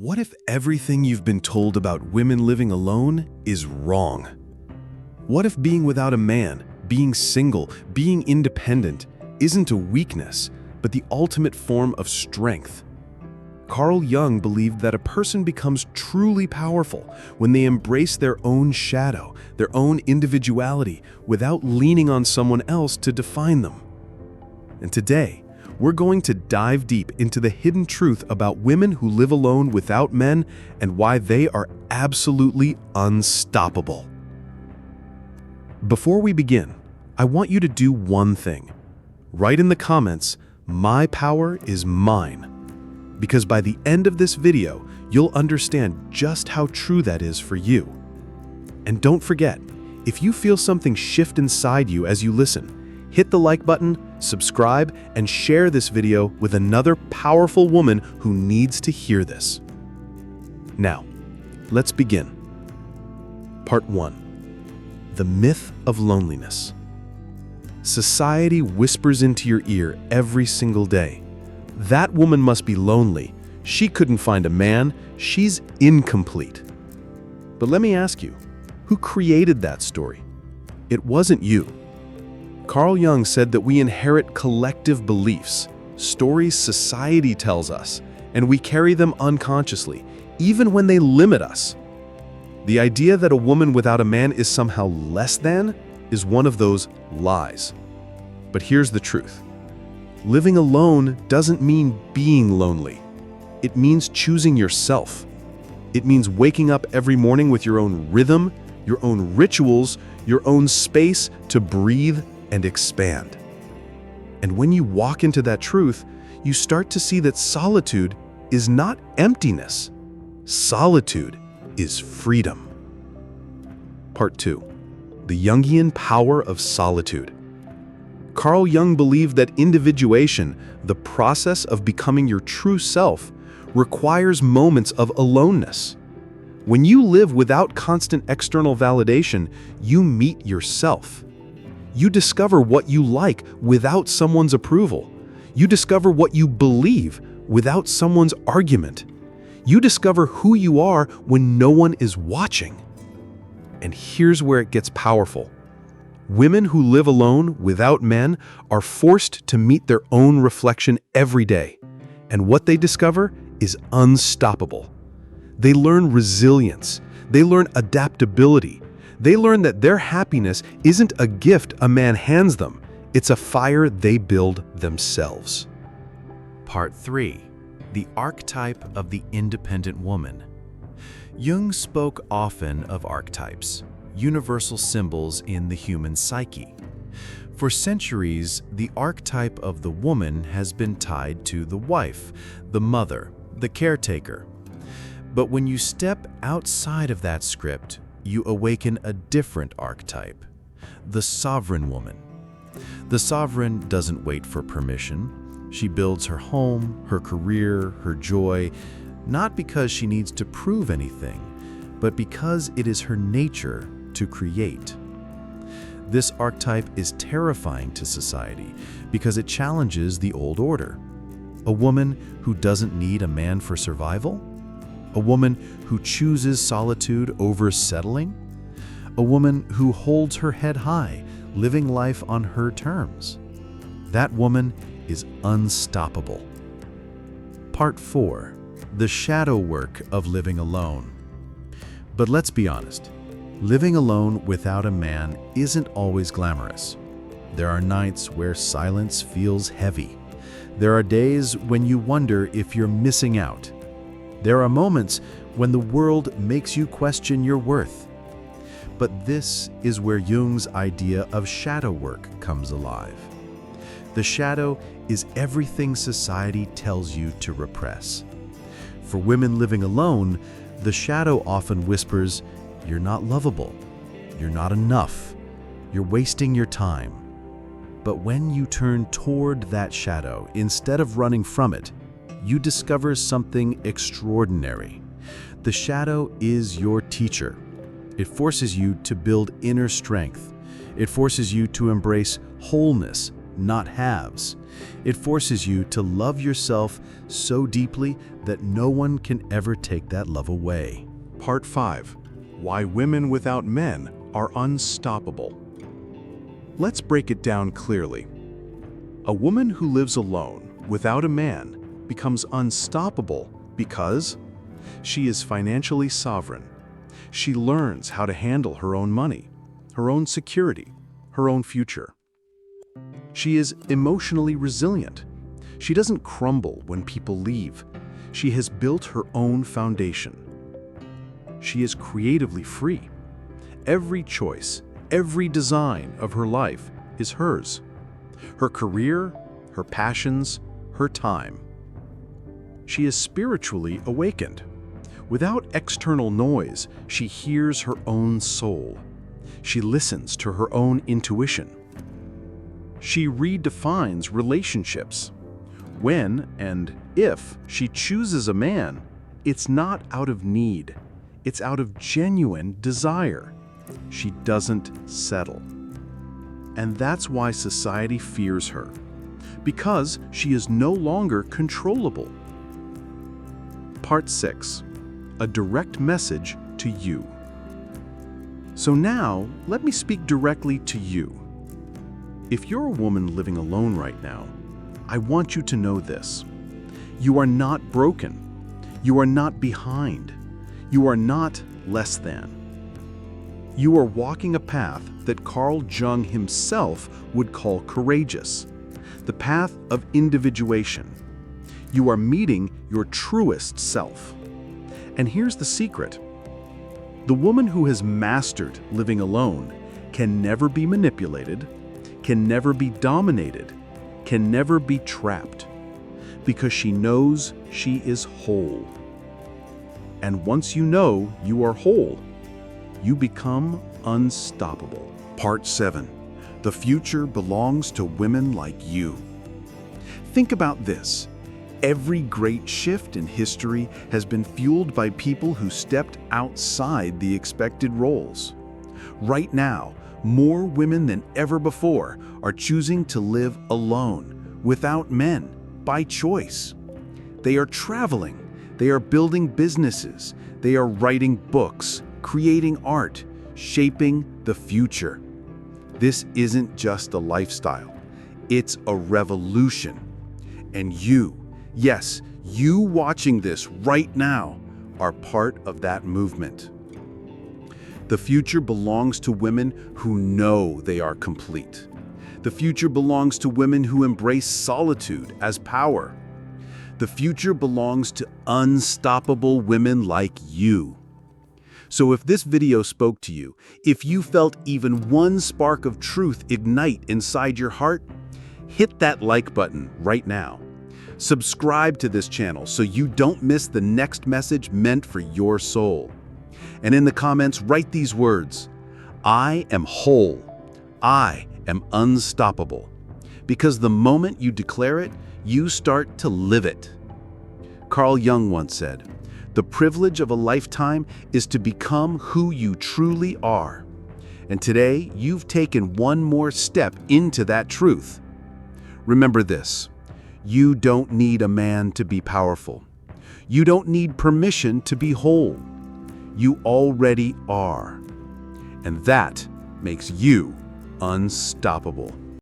What if everything you've been told about women living alone is wrong? What if being without a man, being single, being independent isn't a weakness, but the ultimate form of strength? Carl Jung believed that a person becomes truly powerful when they embrace their own shadow, their own individuality, without leaning on someone else to define them. And today, we're going to dive deep into the hidden truth about women who live alone without men and why they are absolutely unstoppable. Before we begin, I want you to do one thing. Write in the comments, "My power is mine," because by the end of this video, you'll understand just how true that is for you. And don't forget, if you feel something shift inside you as you listen, hit the like button, subscribe, and share this video with another powerful woman who needs to hear this. Now, let's begin. Part 1. The myth of loneliness. Society whispers into your ear every single day. That woman must be lonely. She couldn't find a man. She's incomplete. But let me ask you, who created that story? It wasn't you. Carl Jung said that we inherit collective beliefs, stories society tells us, and we carry them unconsciously, even when they limit us. The idea that a woman without a man is somehow less than is one of those lies. But here's the truth. Living alone doesn't mean being lonely. It means choosing yourself. It means waking up every morning with your own rhythm, your own rituals, your own space to breathe and expand. And when you walk into that truth, you start to see that solitude is not emptiness. Solitude is freedom. Part 2. The Jungian power of solitude. Carl Jung believed that individuation, the process of becoming your true self, requires moments of aloneness. When you live without constant external validation, you meet yourself. You discover what you like without someone's approval. You discover what you believe without someone's argument. You discover who you are when no one is watching. And here's where it gets powerful. Women who live alone without men are forced to meet their own reflection every day. And what they discover is unstoppable. They learn resilience. They learn adaptability. They learn that their happiness isn't a gift a man hands them. It's a fire they build themselves. Part 3. The archetype of the independent woman. Jung spoke often of archetypes, universal symbols in the human psyche. For centuries, the archetype of the woman has been tied to the wife, the mother, the caretaker. But when you step outside of that script, you awaken a different archetype, the sovereign woman. The sovereign doesn't wait for permission. She builds her home, her career, her joy, not because she needs to prove anything, but because it is her nature to create. This archetype is terrifying to society because it challenges the old order. A woman who doesn't need a man for survival? A woman who chooses solitude over settling? A woman who holds her head high, living life on her terms? That woman is unstoppable. Part 4. The shadow work of living alone. But let's be honest, living alone without a man isn't always glamorous. There are nights where silence feels heavy. There are days when you wonder if you're missing out. There are moments when the world makes you question your worth. But this is where Jung's idea of shadow work comes alive. The shadow is everything society tells you to repress. For women living alone, the shadow often whispers, "You're not lovable. You're not enough. You're wasting your time." But when you turn toward that shadow, instead of running from it, you discover something extraordinary. The shadow is your teacher. It forces you to build inner strength. It forces you to embrace wholeness, not haves. It forces you to love yourself so deeply that no one can ever take that love away. Part 5. Why women without men are unstoppable. Let's break it down clearly. A woman who lives alone, without a man, becomes unstoppable because she is financially sovereign. She learns how to handle her own money, her own security, her own future. She is emotionally resilient. She doesn't crumble when people leave. She has built her own foundation. She is creatively free. Every choice, every design of her life is hers. Her career, her passions, her time. She is spiritually awakened. Without external noise, she hears her own soul. She listens to her own intuition. She redefines relationships. When and if she chooses a man, it's not out of need. It's out of genuine desire. She doesn't settle. And that's why society fears her, because she is no longer controllable. Part 6. A direct message to you. So now, let me speak directly to you. If you're a woman living alone right now, I want you to know this. You are not broken. You are not behind. You are not less than. You are walking a path that Carl Jung himself would call courageous, the path of individuation. You are meeting your truest self. And here's the secret. The woman who has mastered living alone can never be manipulated, can never be dominated, can never be trapped, because she knows she is whole. And once you know you are whole, you become unstoppable. Part 7. The future belongs to women like you. Think about this. Every great shift in history has been fueled by people who stepped outside the expected roles. Right now, more women than ever before are choosing to live alone, without men, by choice. They are traveling, they are building businesses, they are writing books, creating art, shaping the future. This isn't just a lifestyle, it's a revolution. And you, yes, you watching this right now, are part of that movement. The future belongs to women who know they are complete. The future belongs to women who embrace solitude as power. The future belongs to unstoppable women like you. So if this video spoke to you, if you felt even one spark of truth ignite inside your heart, hit that like button right now. Subscribe to this channel so you don't miss the next message meant for your soul. And in the comments, write these words: I am whole. I am unstoppable. Because the moment you declare it, you start to live it. Carl Jung once said, "The privilege of a lifetime is to become who you truly are." And today, you've taken one more step into that truth. Remember this: you don't need a man to be powerful. You don't need permission to be whole. You already are. And that makes you unstoppable.